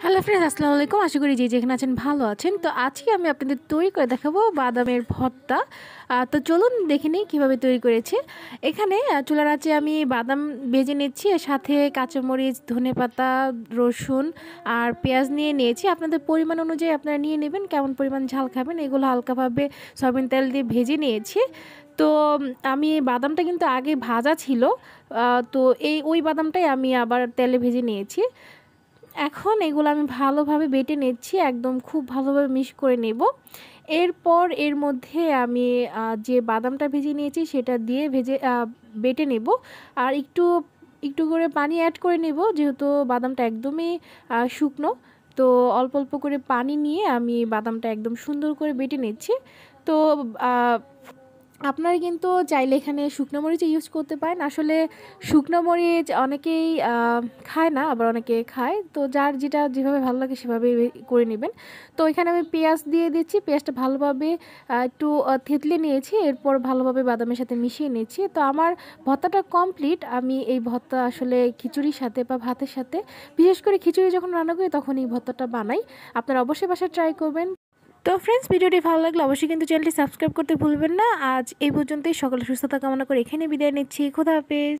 Hello friends, আসসালামু আলাইকুম। আশা করি যে যেখানে আছেন ভালো আছেন। তো আজকে আমি আপনাদের তৈরি করে দেখাবো বাদামের ভর্তা। তো চলুন দেখে নিই কীভাবে তৈরি করেছি। এখানে চুলার আঁচে আমি বাদাম ভেজে নিচ্ছি, এর সাথে কাঁচামরিচ, ধনেপাতা, রসুন আর পেঁয়াজ নিয়ে নিয়েছি। আপনাদের পরিমাণ অনুযায়ী আপনারা নিয়ে নেবেন, কেমন পরিমাণ ঝাল খাবেন। এগুলো হালকাভাবে সয়াবিন তেল দিয়ে ভেজে নিয়েছি। তো আমি বাদামটা কিন্তু আগে ভাজা ছিল, তো ওই বাদামটাই আমি আবার তেলে ভেজে নিয়েছি। এখন এগুলো আমি ভালোভাবে বেটে নিচ্ছি, একদম খুব ভালোভাবে মিক্স করে নেব। এরপর এর মধ্যে আমি যে বাদামটা ভেজে নিয়েছি সেটা দিয়ে বেটে নেব। আর একটু একটু করে পানি অ্যাড করে নেব, যেহেতু বাদামটা একদমই শুকনো। তো অল্প অল্প করে পানি নিয়ে আমি বাদামটা একদম সুন্দর করে বেটে নিচ্ছি। তো আপনারা কিন্তু চাইলে এখানে শুকনো মরিচ ইউজ করতে পারেন। আসলে শুকনো মরিচ অনেকেই খায় না, আবার অনেকে খায়। তো যার যেটা যেভাবে ভালো লাগে সেভাবে করে নেবেন। তো এখানে আমি পেঁয়াজ দিয়ে দিচ্ছি, পেঁয়াজটা ভালোভাবে একটু থেতলে নিয়েছি, এরপর ভালোভাবে বাদামের সাথে মিশিয়ে নিয়েছি। তো আমার ভর্তাটা কমপ্লিট। আমি এই ভর্তা আসলে খিচুড়ির সাথে বা ভাতের সাথে, বিশেষ করে খিচুড়ি যখন রান্না করি তখন এই ভর্তাটা বানাই। আপনারা অবশ্যই বাসায় ট্রাই করবেন। তো ফ্রেন্ডস, ভিডিওটি ভালো লাগলে অবশ্যই কিন্তু চ্যানেলটি সাবস্ক্রাইব করতে ভুলবেন না। আজ এই পর্যন্তই। সকলে সুস্থতা কামনা করে এখানে বিদায় নিচ্ছি। খোদা হাফেজ।